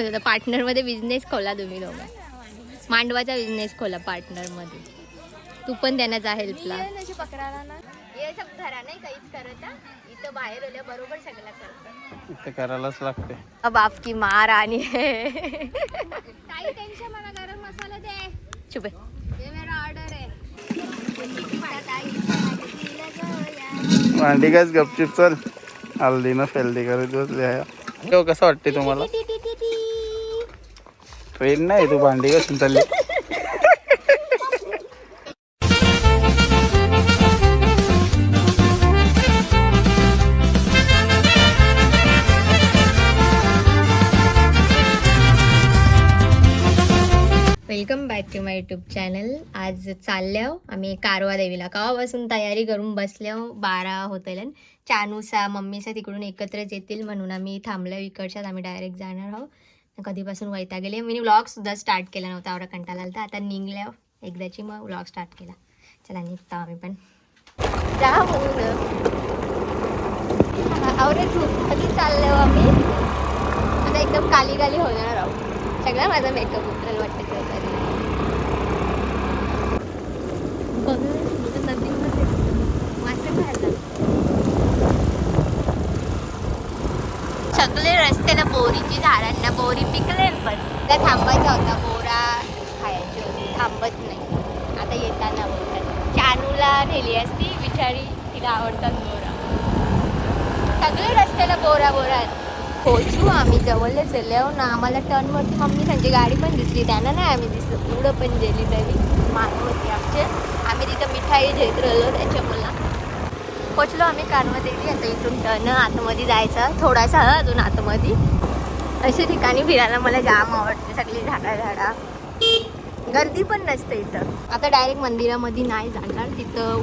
Partner मध्ये business खोला तुम्ही दोघं. मांडवाचा बिझनेस खोला पार्टनर मध्ये. तू पण त्यांना जा हेल्पला. पकडायला ना हे सब घरा नाही काहीच करत हा. इथं बाहेर आल्या बरोबर सगळं करतात. इथे करायलाच लागते. बाप की मार आणि काही टेन्शन मला गरम मसाला दे. चुप ये मेरा ऑर्डर है. भांडी काच गपचिप चल. हल्दी न फेल्दी करत बसले. कसं वाटते तुम्हाला? ट्रेन नाही तू भांडी कसून चालली. Welcome back to my YouTube channel. आज चालल्या आम्ही कारवा देवीला. केव्हापासून तयारी करून बसल्या 12 होतील. चानूसा मम्मीचा तिकडून एकत्रच येतील म्हणून आम्ही थांबलो. इकडच्याच आम्ही डायरेक्ट जाणार आहोत. कधीपासून वैताग गेले. मी व्लॉगसुद्धा स्टार्ट केला नव्हता. आवडा कंटाळा आला. आता निघल्या एकदाची मग व्लॉग स्टार्ट केला. चला निघतो आम्ही पण. जा आवडे कधी चाललो आम्ही. आता एकदम काली काली होणार आहोत. सगळा माझा मेकअप उतरेल वाटतं. नदीमध्ये मासे खायला सगळे रस्त्याला बोरीची झाडांना बोरी पिकले पण त्या थांबायचा होता. बोरा खायची होती. थांबत नाही. आता येताना बोलतात चानूला नेली असती बिचारी. तिला आवडतात बोरा. सगळे रस्त्याला बोरा बोरा. पोचू आम्ही जवळच गेलो ना. आम्हाला टर्नवरती मम्मी त्यांची गाडी पण दिसली. त्यांना नाही आम्ही दिसलो. पुढं पण गेली तरी मानव होती आमचे. आम्ही तिथं मिठाई घेत राहिलो त्याच्यामुळं पोचलो आम्ही कारवादेवी. आता इथून टर्न आतमध्ये जायचं. थोडासा अजून आतमध्ये. अशा ठिकाणी फिरायला मला जाम आवडते. सगळी झाडा गर्दी पण नसते इथं. आता डायरेक्ट मंदिरामध्ये नाही जाणार. तिथं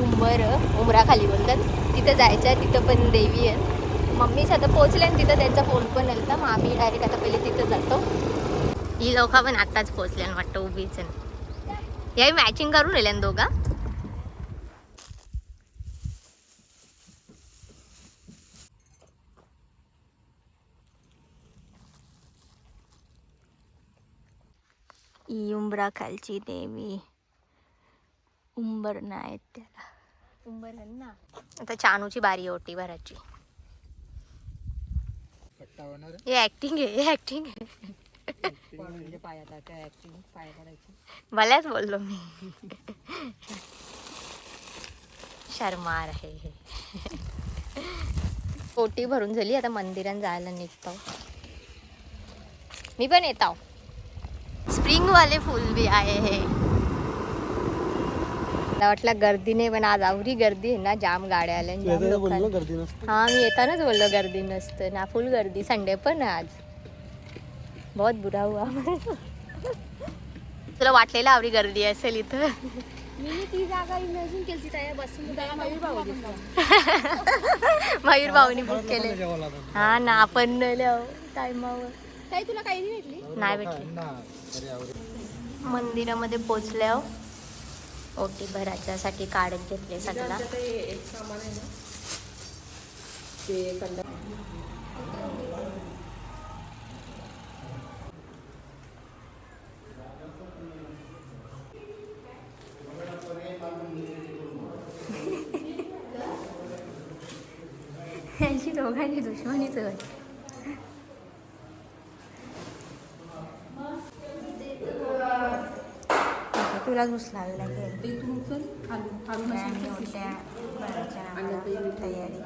उमराखाली बोलतात तिथं जायचं. तिथं पण देवी आहे. मम्मीच आता पोहोचले आणि तिथं त्यांचा फोन पण आला. मग आम्ही डायरेक्ट आता पहिले तिथं जातो. ही लोक पण आताच पोहोचल्या वाटतं. उभीच याही मॅचिंग करून राहिले ना दोघा. उंबरा खालची देवी. उंबर नाही त्याला उंबर ना. आता चानूची बारी ओटी भरायची. हे ऍक्टिंग आहे. ऍक्टिंग आहे. मलाच बोललो मी. शर्मार आहे. ओटी भरून झाली. आता मंदिरात जायला निघतो. मी पण येतो. स्प्रिंग वाले फुल भी आहे हे. मला वाटलं गर्दी नाही पण आज आवरी गर्दी आहे ना. जाम गाड्या आल्या. हा मी येतानाच बोललो गर्दी नसतं ना. फुल गर्दी. संडे पण आज बहुत बुरा हुआ. तुला वाटलेलं आवरी गर्दी असेल इथं. मी ती जागा इमॅजिन केली त्या बसून मयूर भाऊनी बुक केले. हा ना आपण टायमावर. काही तुला काही नाही भेटली. नाही भेटली. मंदिरामध्ये पोचल्यावर ओटी भरायच्यासाठी काढत घेतले सगळा. यांची दोघांची दुश्मनीच होय. तुलाच घुसला तयारी.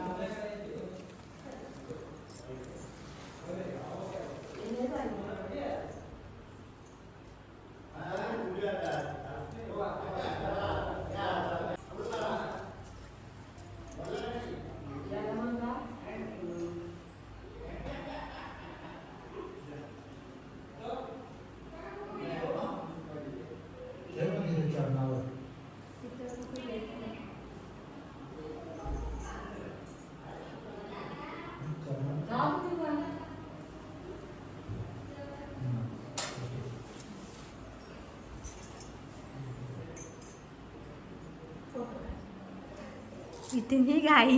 इतनी घाई.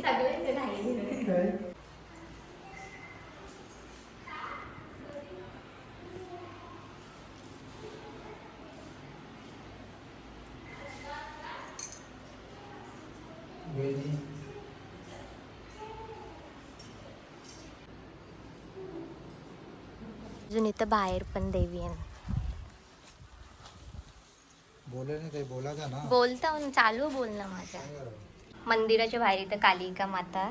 सगळ्यांचे घाई. अजून इथं बाहेर पण देवी आहे. बोलता चालू बोलणं माझ्या. मंदिराच्या बाहेर इथं कालिका माता,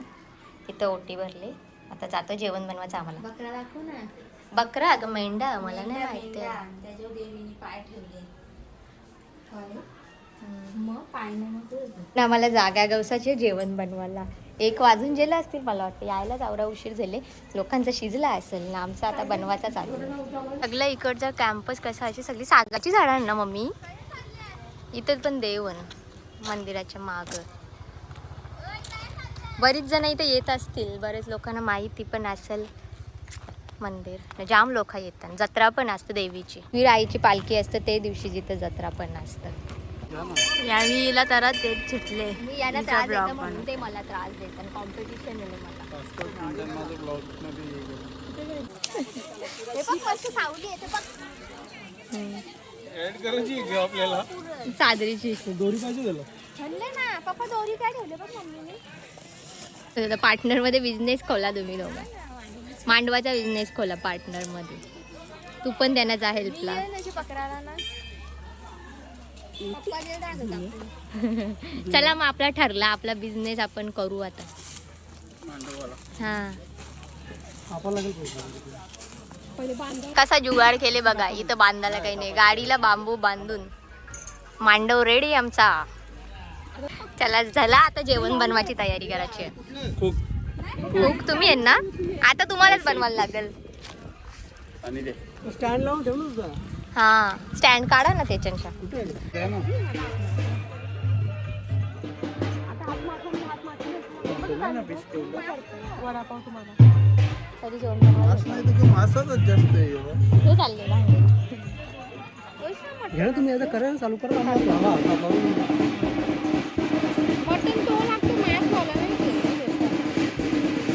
इथं ओटी भरली. आता जातो जेवण बनवायचं आम्हाला. बकरा दाखव ना. बकरा अगं मेंढा मला नाही माहिती. त्याच्यावर देवीने पाय ठेवले. मग पाय नाही. आम्हाला जागा गवसाचे जेवण बनवायला 1 वाजून गेलं असतील मला वाटतं. यायलाच आवरा उशीर झाले. लोकांचा शिजला असेल ना, आमचा आता बनवायचा चालू आहे. सगळं इकडचा कॅम्पस कसा अशी सगळी सागाची झाडं आहे ना मम्मी. इथं पण देव आहे मंदिराच्या माग. बरीच जण इथे येत असतील, बरेच लोकांना माहिती पण असेल मंदिर. जाम लोक येतात. जत्रा पण असते देवीची. वीर आईची पालखी असते ते दिवशी जिथं जत्रा पण असतं. यावीला तर देत चिटले. मी यांना त्रास देतो म्हणून ते मला त्रास देतात. कॉम्पिटिशन आहे मला. हे बघ मस्त सावली येते बघ. ऍड करायची आपल्याला चादरीची दोरी पाहिजे त्याला. ठरले ना पप्पा. दोरी काय ठेवले बघ मम्मीने. पार्टनर मध्ये बिझनेस खोला तुम्ही दोघं. मांडवाचा बिझनेस खोला पार्टनर मध्ये. तू पण त्यांना जा हेल्पला. पकडायला ना. पप्पा जे चला मग आपला ठरला आपला बिझनेस आपण करू आता. हा कसा जुगाड केले बघा. इथं बांधायला काही नाही. गाडीला बांबू बांधून मांडव रेडी आमचा. चला झाला आता जेवण बनवायची तयारी करायची आहे. खूप तुम्ही आहे ना, आता तुम्हालाच बनवायला लागेल. स्टँड लावून ठेवलं. हा स्टँड काढा ना त्याच्या. तरी जेवण हे चालले तुम्ही आता करा चालू करा. मटन तो लागतो मॅच वाला नाही.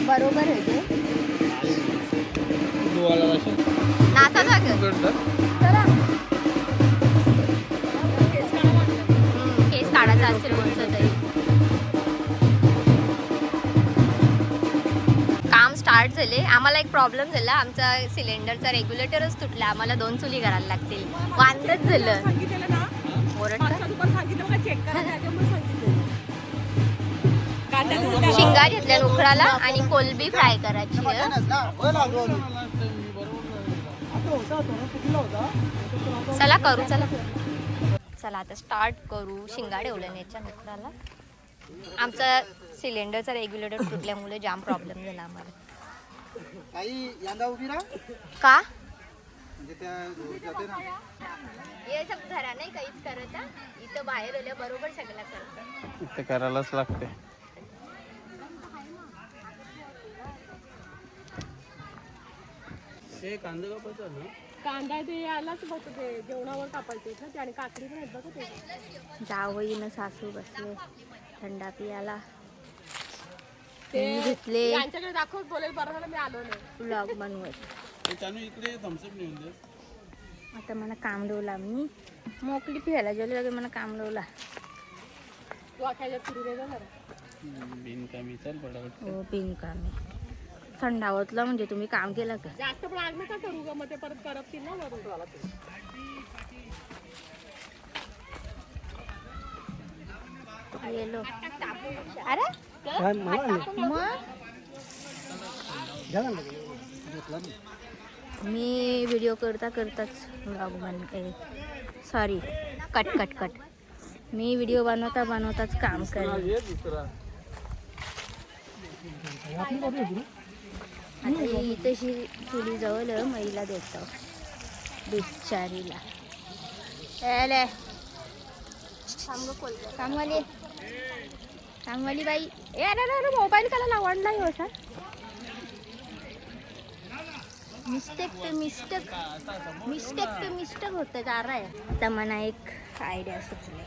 बरोबर आहे ते. नाचा चला. केस काढायचा असेल कोणतं तरी. काम स्टार्ट झाले. आम्हाला एक प्रॉब्लेम झाला. आमचा सिलेंडरचा रेग्युलेटरच तुटला. आम्हाला 2 चुली करायला लागतील. वांदच झालं. शिंगा घेतल्या उखळाला आणि कोलबी फ्राय करायची. चला करू. चला आता स्टार्ट करू. शिंगा ठेवल्या याच्या उखळाला. आमचा सिलेंडरचा रेग्युलेटर तुटल्यामुळे जाम प्रॉब्लेम झाला आम्हाला. का हे सब घरा नाही काहीच करत. इथं बाहेर आल्या बरोबर सगळं करत. इथे करायलाच लागते. कांदा ते यायलाच बघतो. ते जेवणावर कापायचे ना ते. आणि काकडी पण आहेत बघ ते. जावईनं सासू बसले थंडा पियाला. ते घेतले. यांच्याकडे दाखवत बोलेल. बरं झालं मी आलो नाही. व्लॉग बनवत. इकडे थम्सअप नेऊन दे. आता मला काम डोला. मी मोकळी पियाला जेवले लगे मला काम डोला. बिनकामी चल पटापट. हो बिनकामी. थंडावतला म्हणजे तुम्ही काम केलं का? जास्त पण आग नका करू ग. मग ते परत करपतील ना वरून. येलो. अरे मी व्हिडिओ करताच ब्लॉग बनते. Sorry cut. मी व्हिडिओ बनवताच काम करते. इथे चुली जवळ महिला देतो बिचारीला. कामवाली बाई. अरे मोबाईल त्याला लावणला होता. मिस्टेक होतं का रे. आता मला एक आयडिया सुचली.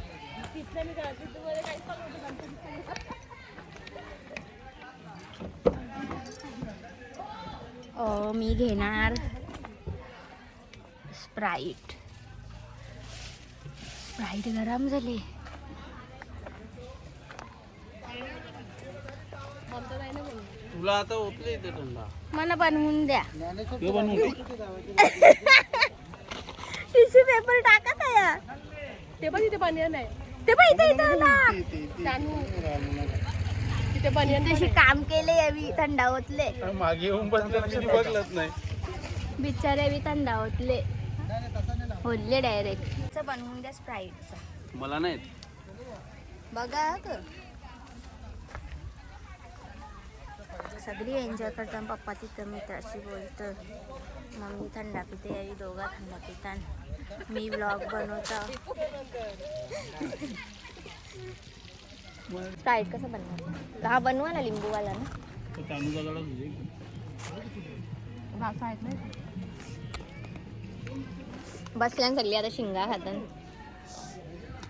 मी घेणार स्प्राईट गरम झाली. तुला आता ओतले इथे थंडा मला बनवून द्या. हे बनवून टिश्यू पेपर टाका तया. ते पण इथे बनियन आहे. ते पण इथे इथे ना. जानू तिथे बनियन तशी काम केले यावी थंडा होतले. मागे येऊन बघलत नाही. बिचारे बी थंडा होतले. होल्ले डायरेक्ट बनवून द्या स्प्राईटचा. मला नाही बघा ग. सगळी एन्जॉय करतात. पप्पा तिथं मित्राशी बोलतं. मम्मी थंडा पिते यावी दोघा थंडा पितात. मी व्लॉग बनवतो. स्प्राईट कसं बनवायचं? हा बनवा ना लिंबूवाला ना. भाषा आहेत नाही बसल्यान सगळी आता शिंगा खातात.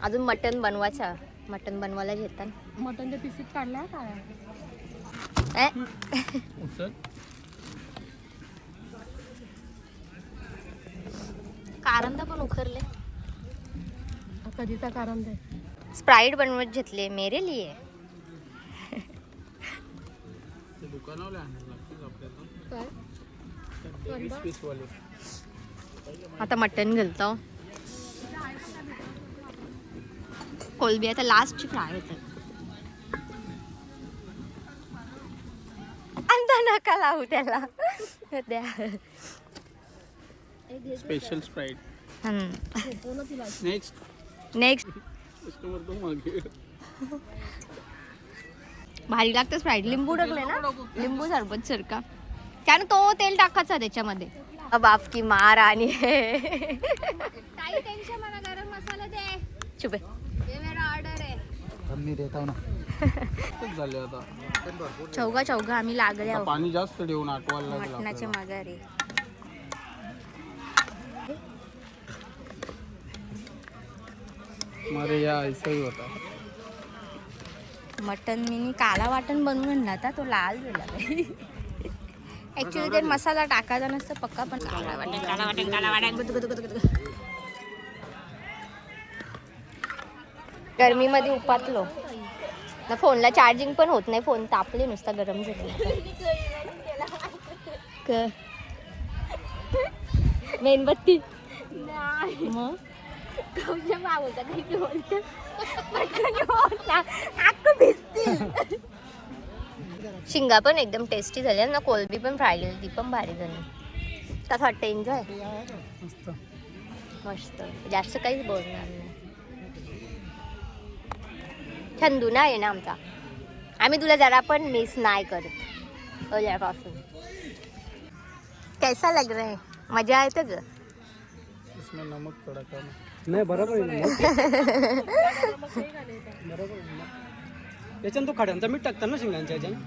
अजून मटण बनवायचं. मटण बनवायला घेतात. मटनच्या पिसीत काढल्या काय कारंदा पण उखरले. कधीचा कारण ते स्प्राईट बनवत घेतले मेरे लिए. दुकानावले आणायला लागतील आपल्याला. काय 20 पीस वाले. आता मटण घालतो. कोलबी आता लास्टची फ्राय होतात. आता नका लावू त्याला. द्या. Special sprite. नेक्स्ट कस्टमर तो मागे. भारी लागतं स्प्राईट. लिंबू टाकले ना. लिंबू सरबत सारखा. त्यानं तो तेल टाकायचा त्याच्यामध्ये. अब आपकी मार आणि गरम मसाला दे. चुप ये मेरा ऑर्डर है. मी देता ना. झाले आता. चौघा आम्ही लागले आहोत. पाणी जास्त ठेवून आटवायला लागलं. मटणाचे माघारी. मारे या ऐसा ही होता. मटन मी काला वाटण बनवून आणला होता. तो लाल झाला. ऍक्च्युली ते मसाला टाकायचा नसतं पक्का. पण काला वाटण गरमीमध्ये उपातलो ना. फोनला चार्जिंग पण होत नाही. फोन तापले नुसता गरम झाले. मेणबत्ती मग शिंगा पण एकदम टेस्टी झाल्या ना. कोलबी पण फ्राय केली ती पण भारी झाली. कसं वाटतं? एन्जॉय मस्त. जास्त काहीच बोलणार नाही. छंदू ना आहे ना आमचा. आम्ही तुला जरा पण मिस नाही करत उद्यापासून. कैसा लग रहा है? मजा येतं ग. इसमें नमक थोड़ा कम. नाही बरोबर आहे. याच्यानं तो खड्यांचा मीठ टाकतात ना शिंगांच्या याच्यानं.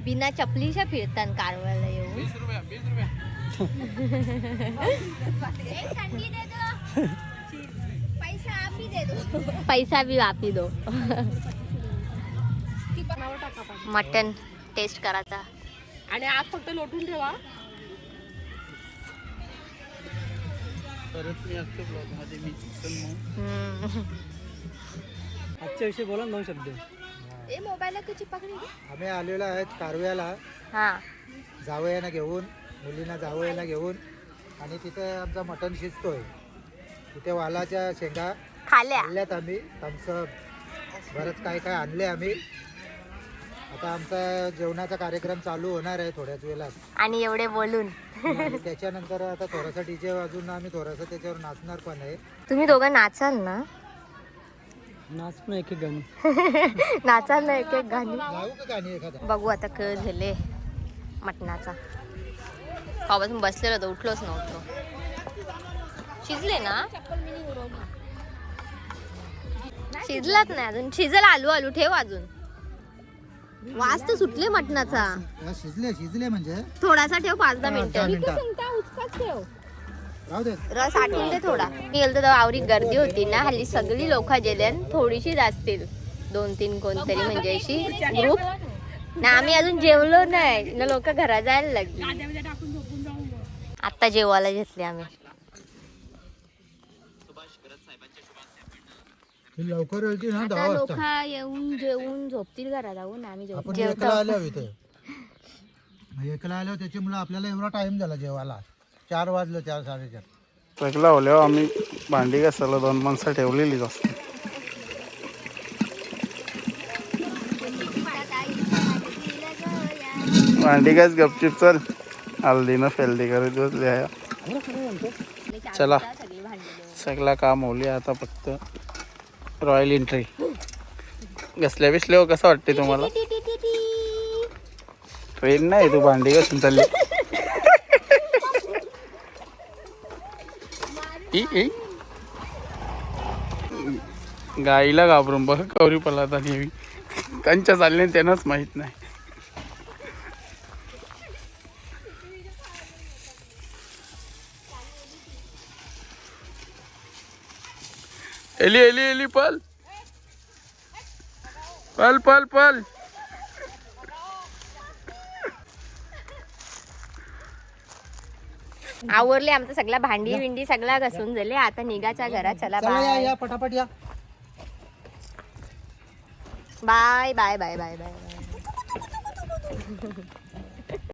बिना चपलीच्या फिरतात कारवाला येऊन. 20 रुपया. पैसा भी वापी दो. मटन टेस्ट करायचा. आणि आज फक्त लोटून ठेवा. परत मी असतो ब्लॉग मध्ये. मी आजच्या विषयी बोला ना 2 शब्द. ए मोबाईलला कशी पकडी. आम्ही आलेलो आहेत कारव्याला. हा जावयाला घेऊन, मुलींना जावयाला घेऊन. आणि तिथे आमचा मटण शिजतोय. तिथे वालाच्या शेंगा खाल्या. आणल्यात आम्ही. थम्सअप बरंच काय काय आणले आम्ही. आता आमचा जेवणाचा कार्यक्रम चालू होणार आहे थोड्याच वेळात. आणि एवढे बोलून आणि त्याच्यानंतर आता थोडासा डीजे वाजून आम्ही थोडासा त्याच्यावर नाचणार पण आहे. तुम्ही दोघं नाचाल ना. नाच पण एक गाणं. नाचाल ना एक एक गाणी. गाऊ का गाणी एखादा? बघू आता कळ झाले मटणाचा. पावापासून बसलेलो होतो. उठलोच नव्हतो. शिजले ना. शिजलाच नाही अजून. शिजल आलू आलू ठेव अजून. वास तर सुटले मटणाचा. शिजले म्हणजे थोडासा ठेव 5-10 मिनिटं. राहू दे. रस आटून दे थोडा. मी गेलो तर आवरी गर्दी होती ना. हल्ली सगळी लोक गेल्यान थोडीशीच असतील. 2-3 कोणतरी म्हणजे अशी ग्रुप ना. आम्ही अजून जेवलो नाही ना. लोक घरा जायला लागली. आता जेवायला घेतले आम्ही. लवकर येईल ना 10 आता वाजता. लोक येऊन जेवून झोपतील घरा जाऊन. आम्ही आपण जेवतो. एकला आलो इथे. एकला आलो त्याच्यामुळे आपल्याला एवढा टाइम झाला जेवायला. 4 वाजलं, 4 साडेचार. सगळं होल्यावर आम्ही भांडी घासायला 2 माणसं ठेवलेलीच असते. भांडी घास गपचिप चल. हल्दीनं फेल्दी करत बसले आहे. चला सगळं काम होली आता फक्त रॉयल एंट्री. घसल्या बिसल्यावर कसं वाटते तुम्हाला? ट्रेन नाही तू भांडी घासून चालली. गाईला घाबरून बघ कवरी पलाता नेहमी. कंच्या चालले त्यांनाच माहित नाही. एली एली एली पल पल पल पल. आवरले आमचं सगळं भांडी विंडी सगळं घसून झाले. आता निघाच्या घरात. चला चला या बाय या पटापट या. Bye bye bye bye bye.